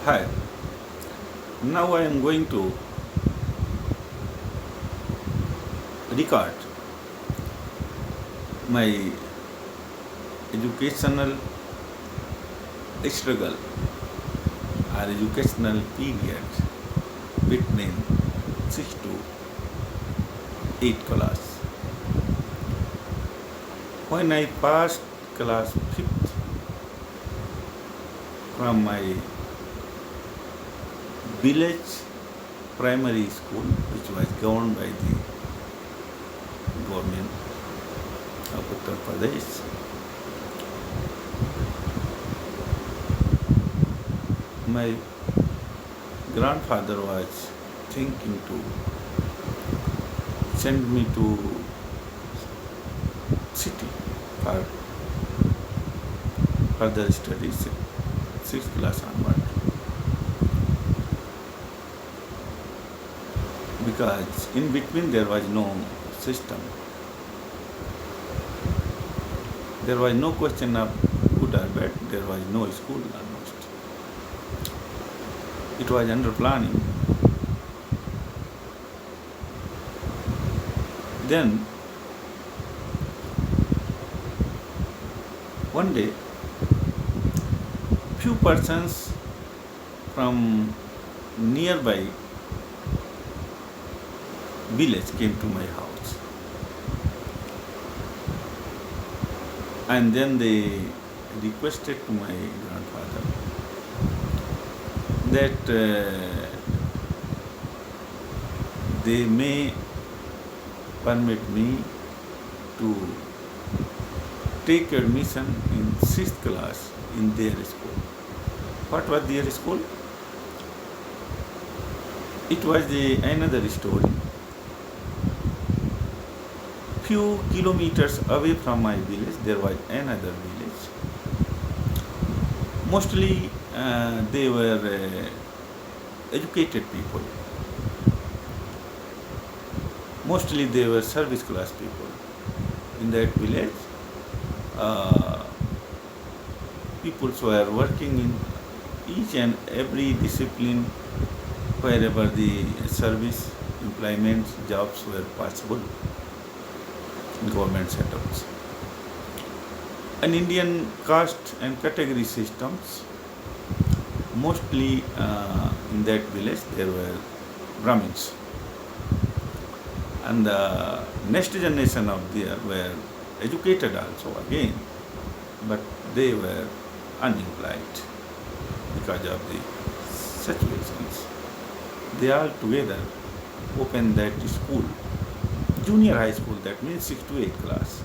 Hi, now I am going to record my educational struggle or educational period between 6 to 8 class. When I passed class 5th from my village primary school, which was governed by the government of Uttar Pradesh, my grandfather was thinking to send me to city for further studies, 6th class onward, because in between there was no system. There was no question of good or bad, there was no school almost. It was under planning. Then one day, few persons from nearby village came to my house, and then they requested to my grandfather that they may permit me to take admission in 6th class in their school. What was their school? It was another story. Few kilometers away from my village, there was another village. Mostly they were educated people. Mostly they were service class people. In that village, people were working in each and every discipline wherever the service, employment, jobs were possible in government setups. In Indian caste and category systems, mostly in that village there were Brahmins. And the next generation of there were educated also again, but they were unemployed because of the situations. They all together opened that school, junior high school, that means 6 to 8 class.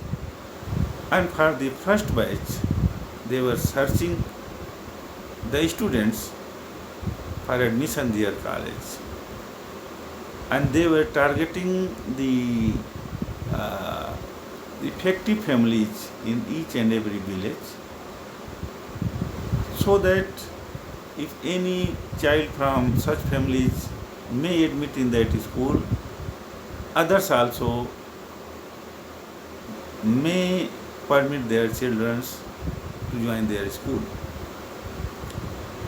And for the first batch, they were searching the students for admission their college. And they were targeting the effective families in each and every village, so that if any child from such families may admit in that school, others also may permit their children to join their school.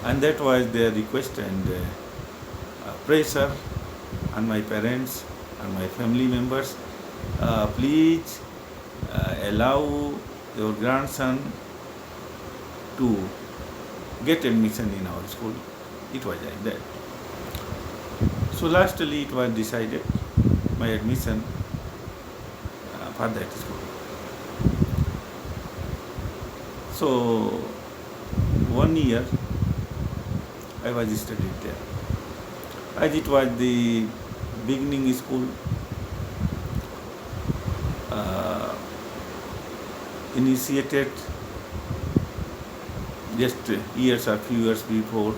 And that was their request and pressure on my parents and my family members. Please allow your grandson to get admission in our school. It was like that. So lastly it was decided my admission for that school. So 1 year I was studied there. As it was the beginning school, initiated just years or few years before,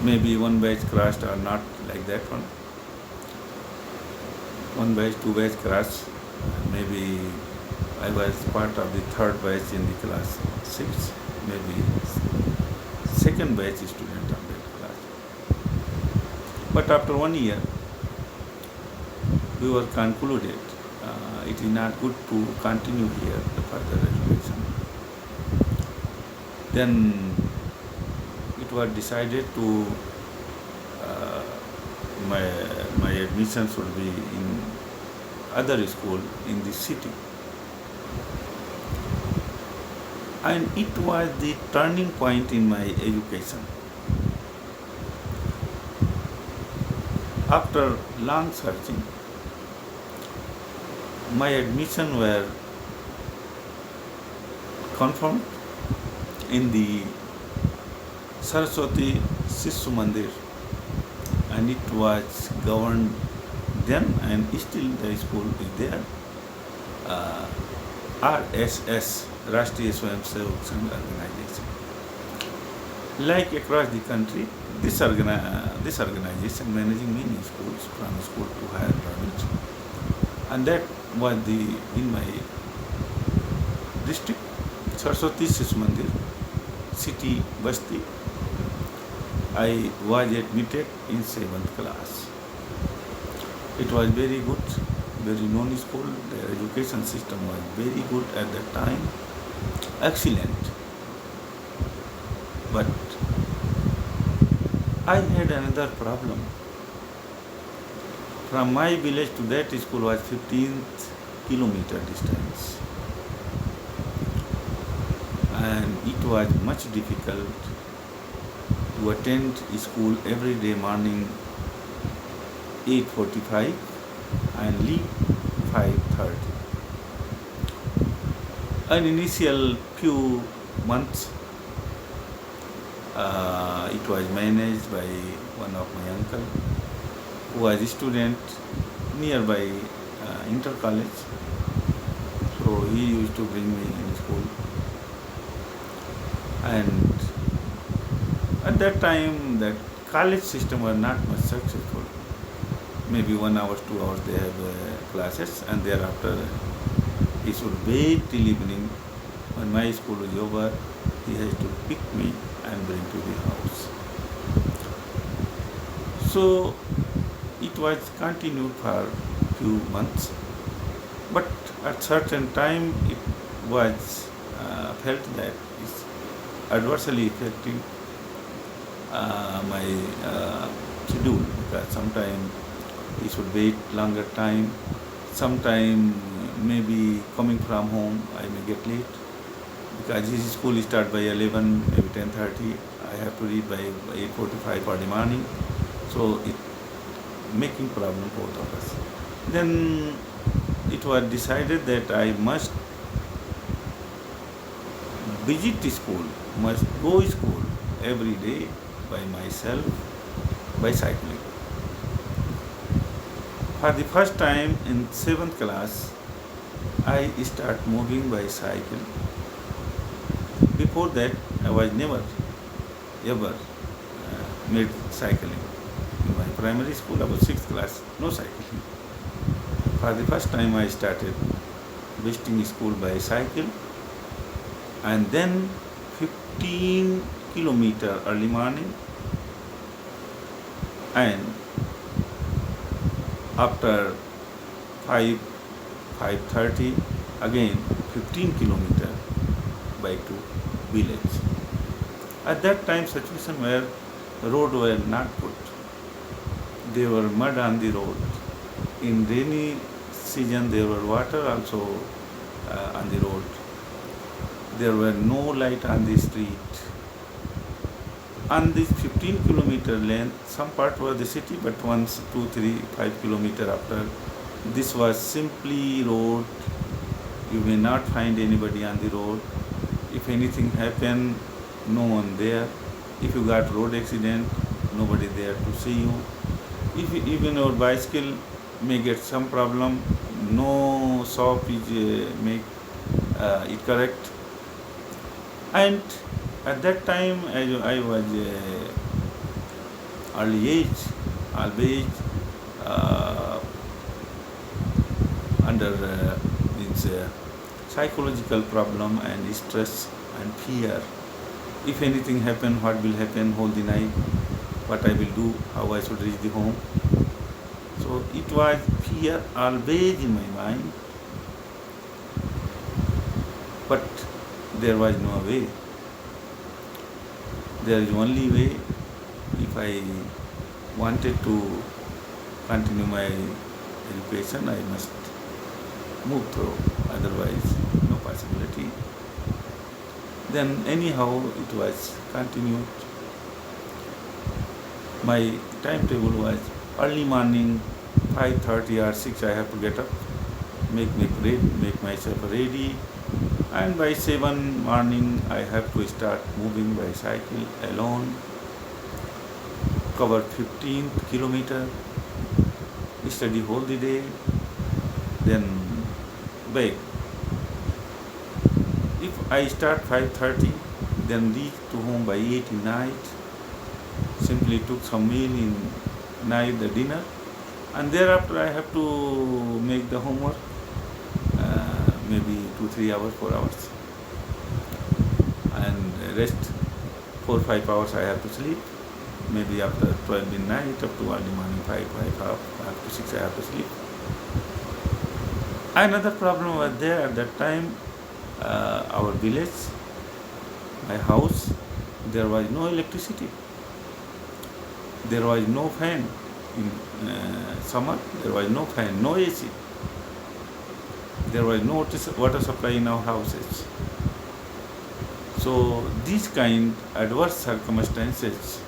maybe one batch crashed or not, like that one. One batch, two batch crashed. Maybe I was part of the third batch in the class 6, maybe second batch student of that class. But after 1 year, we were concluded it is not good to continue here the further education. Then it was decided to uh, my my admission should be in other school in the city, and it was the turning point in my education. After long searching, my admission were confirmed in the Saraswati Sishu Mandir, and it was governed then, and still the school is there. uh, RSS, Rashtriya Swayamsevak Sangh organization. Like across the country, this organization managing many schools from school to higher college, and that was the in my district, Saraswati Sishu Mandir, city Basti. I was admitted in 7th class. It was very good, very known school. Their education system was very good at that time, excellent. But I had another problem. From my village to that school was 15th kilometer distance, and it was much difficult to attend school every day morning 8:45 and leave 5:30. An initial few months, it was managed by one of my uncle who was a student nearby inter college. So he used to bring me in school, and at that time that college system was not much successful. Maybe 1 hour, 2 hours they have classes, and thereafter he should wait till evening. When my school was over, he has to pick me and bring to the house. So it was continued for few months, but at certain time it was felt that it's adversely affecting my schedule, because sometimes he should wait longer time. Sometime maybe coming from home I may get late, because his school start by 11, maybe 10:30. I have to read by 8:45 for the morning. So it making problem both of us. Then it was decided that I must visit school, must go school every day by myself, by cycling. For the first time in 7th class, I start moving by cycle. Before that, I was never ever made cycling. In my primary school, I was 6th class, no cycling. For the first time, I started visiting school by cycle, and then 15 kilometer early morning, and after 5:30 again 15 kilometer by to village. At that time situation where road were not good. There were mud on the road. In rainy season there were water also on the road. There were no light on the street. On this 15 kilometer length, some part was the city, but once 2, 3, 5 kilometer after, this was simply road. You may not find anybody on the road. If anything happened, no one there. If you got road accident, nobody there to see you. If even your bicycle may get some problem, no shop is make it correct. And at that time, I was early age, always under means psychological problem and stress and fear. If anything happen, what will happen whole the night? What I will do? How I should reach the home? So it was fear always in my mind, but there was no way. There is only way if I wanted to continue my education, I must move through, otherwise no possibility. Then anyhow it was continued. My timetable was early morning, 5:30 or 6 I have to get up, make myself ready, and by 7 morning I have to start moving by cycle alone, cover 15 kilometer, study whole the day, then back. If I start 5:30, then reach to home by 8 in night, simply took some meal in night, the dinner, and thereafter I have to make the homework, maybe 2-3 hours, 4 hours, and rest 4-5 hours I have to sleep. Maybe after 12 midnight up to early morning 5 to 6 I have to sleep. Another problem was there at that time. Our village, my house, there was no electricity. There was no fan in summer. There was no fan, no AC. There was no water supply in our houses. So these kind adverse circumstances,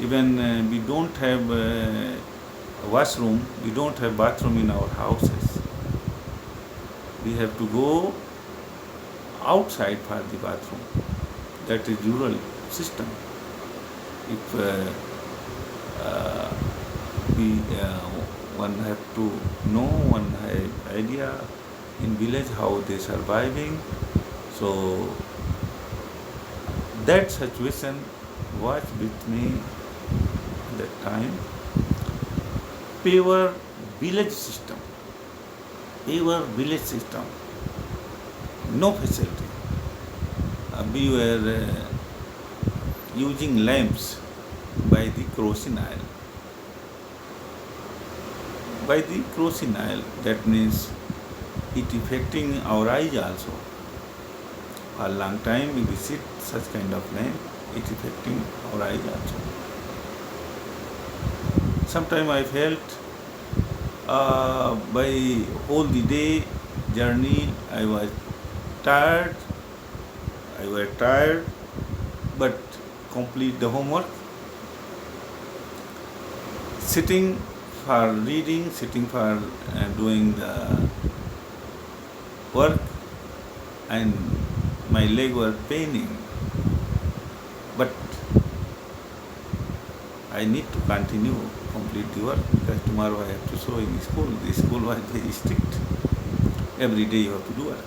even we don't have washroom, we don't have bathroom in our houses. We have to go outside for the bathroom. That is rural system. If one have to know, one have idea in village how they surviving. So that situation was with me at that time. Pure village system, no facility. We were using lamps by the kerosene oil. By the kerosene oil, that means it affecting our eyes also. For a long time, if we sit such kind of lamp, it affecting our eyes also. Sometimes I felt by whole the day journey I was tired, but complete the homework. Sitting for reading, sitting for doing the work, and my leg were paining. But I need to continue, complete the work, because tomorrow I have to show in school. The school was very strict. Every day you have to do work.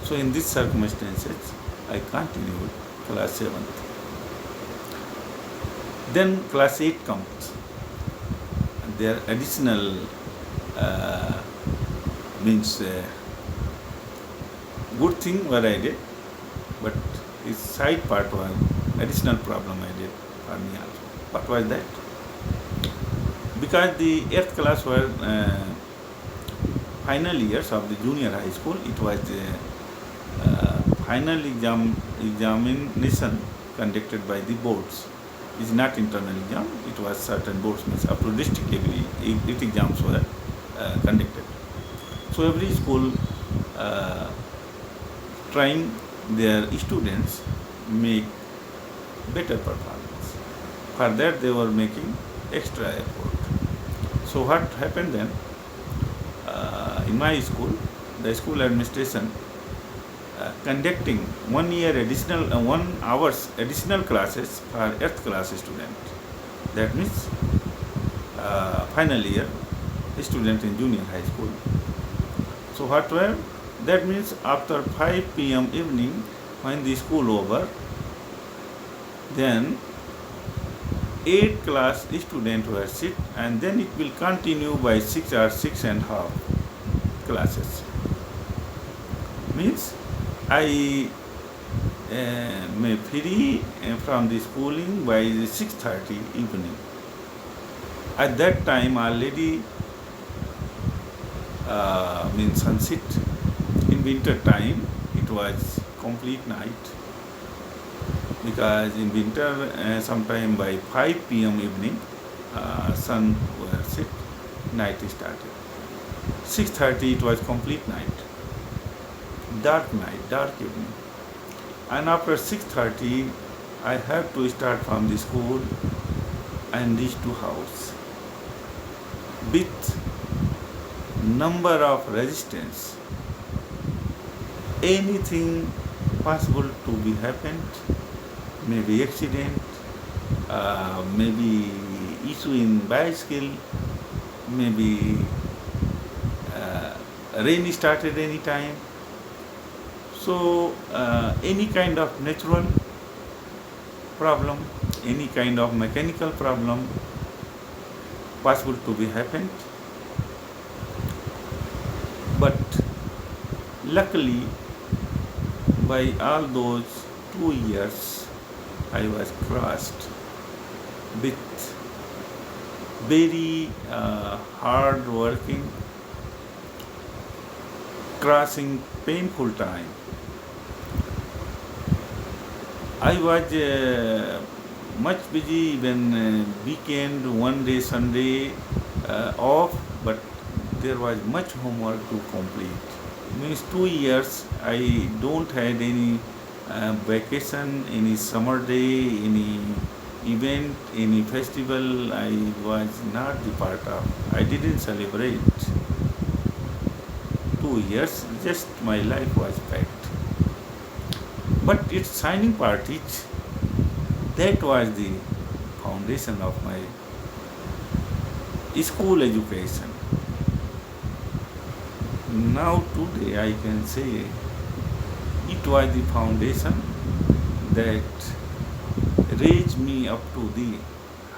So in these circumstances, I continued class 7th. Then class 8 comes. There additional means good thing what I did, but its side part was additional problem I did for me also. What was that? Because the 8th class were final years of the junior high school, it was final examination conducted by the boards. It's not internal exam, it was certain boards, means up to district level it exams were conducted. So every school trying their students make better performance. For that they were making extra effort. So what happened then? In my school, the school administration conducting 1 year additional 1 hours additional classes for 8th class student. That means final year student in junior high school. So what were? That means after 5 p.m. evening, when the school over, then 8 class student were sit, and then it will continue by 6 or 6.5 classes. Means I may free from the schooling by 6:30 evening. At that time already means sunset. In winter time it was complete night. because in winter, sometime by 5 p.m. evening, sun will set, night started. 6:30 it was complete night, dark evening. And after 6:30, I have to start from the school and reach to house with number of resistance. Anything possible to be happened, maybe accident, maybe issue in bicycle, maybe rain started any time. So any kind of natural problem, any kind of mechanical problem possible to be happened. But luckily, by all those 2 years, I was crossed with very hard working, crossing painful time. I was much busy when weekend, one day Sunday off, but there was much homework to complete. Means 2 years I don't had any vacation, any summer day, any event, any festival. I was not the part of. I didn't celebrate. 2 years, just my life was packed. But its shining part is that was the foundation of my school education. Now today I can say it was the foundation that raised me up to the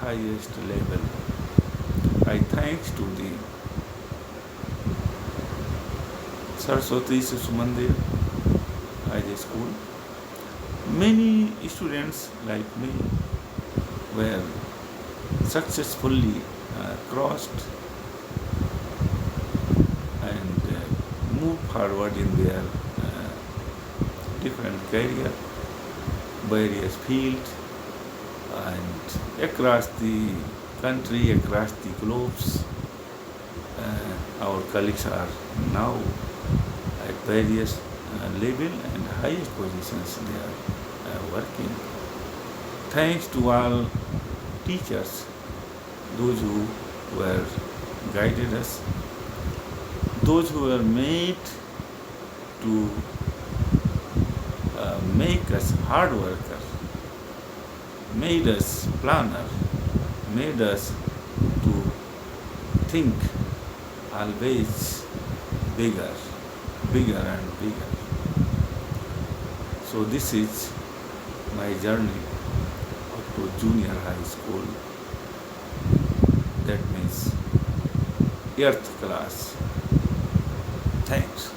highest level. I thanks to the Saraswati Shisu Mandir as a school. Many students like me were successfully crossed and moved forward in their different career, various fields, and across the country, across the globes. Our colleagues are now at various level and highest positions they are working. Thanks to all teachers, those who were guided us, those who were made to make us hard workers, made us planner, made us to think always bigger, bigger and bigger. So this is my journey up to junior high school. That means 8th class. Thanks.